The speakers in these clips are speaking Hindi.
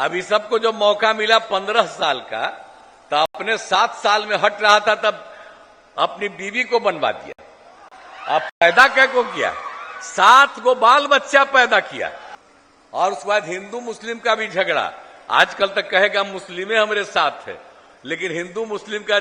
अभी सबको जो मौका मिला 15 साल का, तो अपने 7 साल में हट रहा था तब अपनी बीवी को बनवा दिया। अब पैदा क्या को किया, 7 गो बाल बच्चा पैदा किया। और उसके बाद हिंदू मुस्लिम का भी झगड़ा। आजकल तक कहेगा मुस्लिमें हमारे साथ है, लेकिन हिंदू मुस्लिम का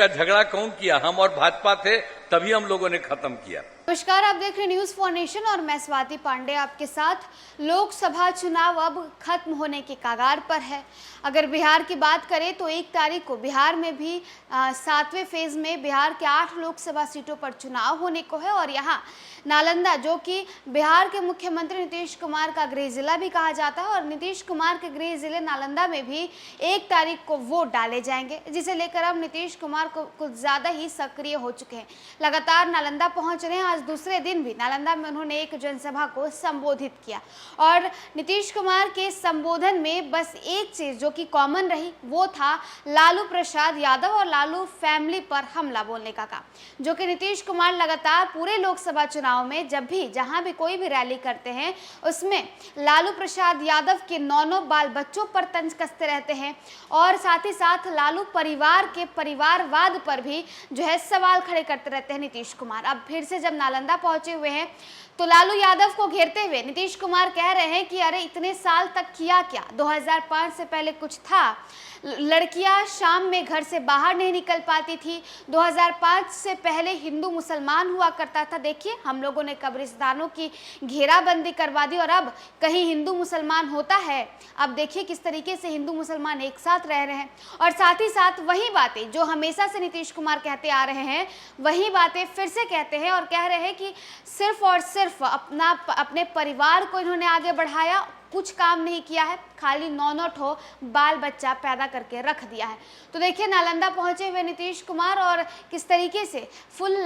झगड़ा कौन किया? हम और भाजपा थे, तभी हम लोगों ने खत्म किया। नमस्कार, आप देख रहे हैं न्यूज फॉर नेशन और मैं स्वाति पांडे आपके साथ। लोकसभा चुनाव अब खत्म होने के कगार पर है। अगर बिहार की बात करें तो 1 तारीख को बिहार में भी 7वें फेज में बिहार के 8 लोकसभा सीटों पर चुनाव होने को है। और यहाँ नालंदा, जो कि बिहार के मुख्यमंत्री नीतीश कुमार का गृह जिला भी कहा जाता है, और नीतीश कुमार के गृह जिले नालंदा में भी 1 तारीख को वोट डाले जाएंगे, जिसे लेकर अब नीतीश कुमार को कुछ ज्यादा ही सक्रिय हो चुके हैं। लगातार नालंदा पहुंच रहे हैं। आज दूसरे दिन भी नालंदा में उन्होंने एक जनसभा को संबोधित किया, और नीतीश कुमार के संबोधन में बस एक चीज जो कि कॉमन रही, वो था लालू प्रसाद यादव और लालू फैमिली पर हमला बोलने का काम, जो कि नीतीश कुमार लगातार पूरे लोकसभा चुनाव में जब भी जहां भी कोई भी रैली करते हैं, उसमें लालू प्रसाद यादव के 9 बाल बच्चों पर तंज कसते रहते हैं, और साथ ही साथ लालू परिवार के परिवारवाद पर भी जो है सवाल खड़े करते रहते हैं नीतीश कुमार। अब फिर से जब नालंदा पहुंचे हुए हैं तो लालू यादव को घेरते हुए नीतीश कुमार कह रहे हैं कि अरे इतने साल तक किया क्या? 2005 से पहले कुछ था? लड़कियां शाम में घर से बाहर नहीं निकल पाती थी। 2005 से पहले हिंदू मुसलमान हुआ करता था। देखिए, हम लोगों ने कब्रिस्तानों की घेराबंदी करवा दी, और अब कहीं हिंदू मुसलमान होता है? अब देखिए किस तरीके से हिंदू मुसलमान एक साथ रह रहे हैं। और साथ ही साथ वही बातें जो हमेशा से नीतीश कुमार कहते आ रहे हैं, वही बातें फिर से कहते हैं, और कह रहे हैं कि सिर्फ और सिर्फ अपने परिवार को इन्होंने आगे बढ़ाया, कुछ काम नहीं किया है, खाली 9 ठो बाल बच्चा पैदा करके रख दिया है। तो देखिए, नालंदा पहुंचे हुए नीतीश कुमार और किस तरीके से फुल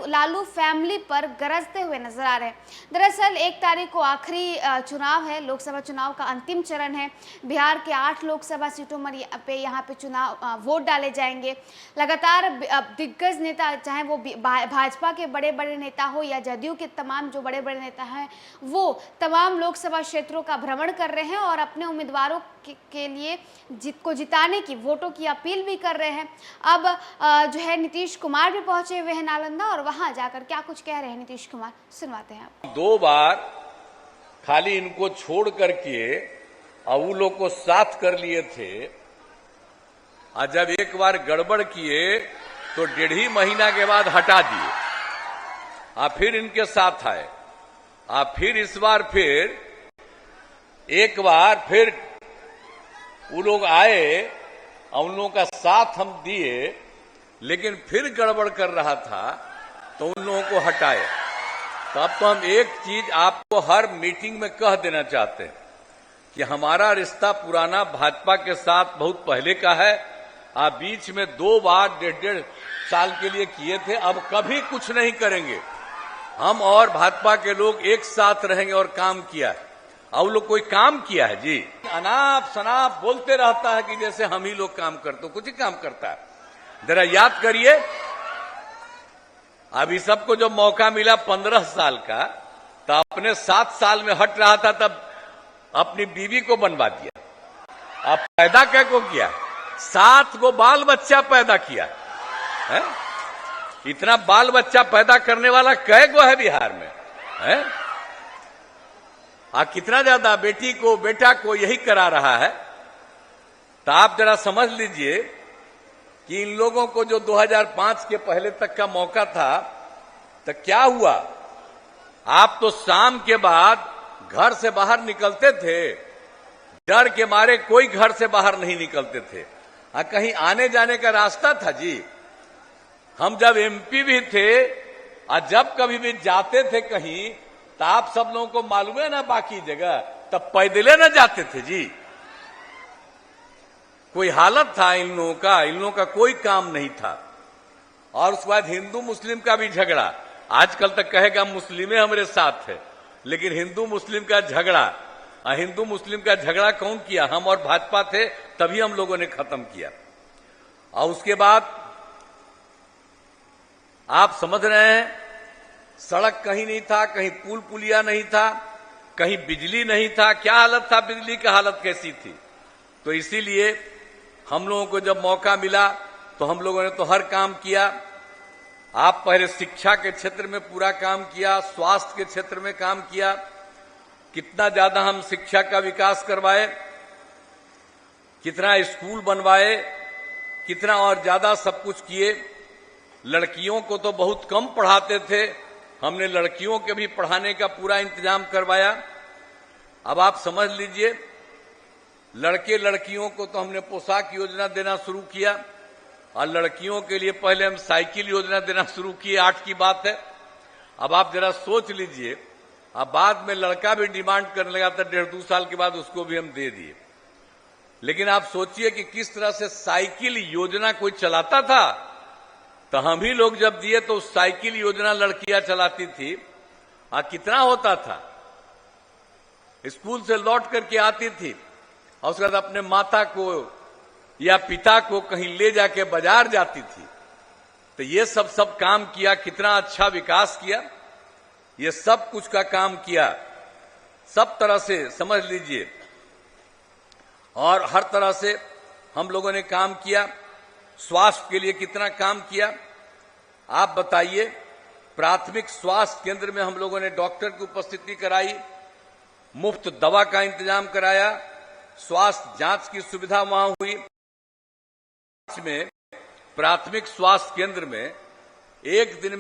लालू फैमिली पर गरजते हुए नजर आ रहे हैं। दरअसल 1 तारीख को आखिरी चुनाव है, लोकसभा चुनाव का अंतिम चरण है। बिहार के 8 लोकसभा सीटों पे यहाँ पे चुनाव वोट डाले जाएंगे। लगातार दिग्गज नेता, चाहे वो भाजपा के बड़े बड़े नेता हो या जदयू के तमाम जो बड़े बड़े नेता हैं, वो तमाम लोकसभा क्षेत्रों का भ्रमण कर रहे हैं और अपने उम्मीदवारों के लिए जिताने की वोटों की अपील भी कर रहे हैं। अब जो है नीतीश कुमार भी पहुंचे हुए हैं नालंदा, और वहां जाकर क्या कुछ कह रहे हैं नीतीश कुमार, सुनवाते हैं आप। 2 बार खाली इनको छोड़ करके वो लोग को साथ कर लिए थे, और जब एक बार गड़बड़ किए तो 1.5 महीना के बाद हटा दिए, और फिर इनके साथ आए, और फिर इस बार फिर एक बार फिर वो लोग आए और उन लोगों का साथ हम दिए, लेकिन फिर गड़बड़ कर रहा था तो उन लोगों को हटाए। तो अब तो हम एक चीज आपको हर मीटिंग में कह देना चाहते हैं कि हमारा रिश्ता पुराना भाजपा के साथ बहुत पहले का है। आप बीच में 2 बार 1.5 साल के लिए किए थे, अब कभी कुछ नहीं करेंगे। हम और भाजपा के लोग एक साथ रहेंगे और काम किया है। और लोग कोई काम किया है जी? अनाप शनाप बोलते रहता है कि जैसे हम ही लोग काम करते, कुछ ही काम करता है। जरा याद करिए, अभी सबको जो मौका मिला 15 साल का, तो अपने 7 साल में हट रहा था तब अपनी बीवी को बनवा दिया। अब पैदा क्या को किया, 7 गो बाल बच्चा पैदा किया है? इतना बाल बच्चा पैदा करने वाला कै गो है बिहार में है? कितना ज्यादा बेटी को बेटा को यही करा रहा है। तो आप जरा समझ लीजिए कि इन लोगों को जो 2005 के पहले तक का मौका था, तो क्या हुआ? आप तो शाम के बाद घर से बाहर निकलते थे, डर के मारे कोई घर से बाहर नहीं निकलते थे। कहीं आने जाने का रास्ता था जी? हम जब एमपी भी थे और जब कभी भी जाते थे कहीं, तो आप सब लोगों को मालूम है ना, बाकी जगह तब पैदले न जाते थे जी। कोई हालत था इन लोगों का कोई काम नहीं था। और उसके बाद हिंदू मुस्लिम का भी झगड़ा। आजकल तक कहेगा मुस्लिमें हमारे साथ है, लेकिन हिंदू मुस्लिम का झगड़ा कौन किया? हम और भाजपा थे, तभी हम लोगों ने खत्म किया। और उसके बाद आप समझ रहे हैं, सड़क कहीं नहीं था, कहीं पुल पुलिया नहीं था, कहीं बिजली नहीं था, क्या हालत था, बिजली की हालत कैसी थी। तो इसीलिए हम लोगों को जब मौका मिला तो हम लोगों ने तो हर काम किया। आप पहले शिक्षा के क्षेत्र में पूरा काम किया, स्वास्थ्य के क्षेत्र में काम किया, कितना ज्यादा हम शिक्षा का विकास करवाए, कितना स्कूल बनवाए, कितना और ज्यादा सब कुछ किए। लड़कियों को तो बहुत कम पढ़ाते थे, हमने लड़कियों के भी पढ़ाने का पूरा इंतजाम करवाया। अब आप समझ लीजिए, लड़के लड़कियों को तो हमने पोशाक योजना देना शुरू किया और लड़कियों के लिए पहले हम साइकिल योजना देना शुरू किए, 8 की बात है। अब आप जरा सोच लीजिए, अब बाद में लड़का भी डिमांड करने लगा था, 1.5-2 साल के बाद उसको भी हम दे दिए। लेकिन आप सोचिए कि किस तरह से साइकिल योजना कोई चलाता था, तो हम ही लोग जब दिए तो साइकिल योजना लड़कियां चलाती थी। और कितना होता था, स्कूल से लौट करके आती थी और उसके बाद अपने माता को या पिता को कहीं ले जाके बाजार जाती थी। तो ये सब काम किया, कितना अच्छा विकास किया, ये सब कुछ का काम किया, सब तरह से समझ लीजिए। और हर तरह से हम लोगों ने काम किया, स्वास्थ्य के लिए कितना काम किया। आप बताइए, प्राथमिक स्वास्थ्य केंद्र में हम लोगों ने डॉक्टर की उपस्थिति कराई, मुफ्त दवा का इंतजाम कराया, स्वास्थ्य जांच की सुविधा वहां हुई। में प्राथमिक स्वास्थ्य केंद्र में एक दिन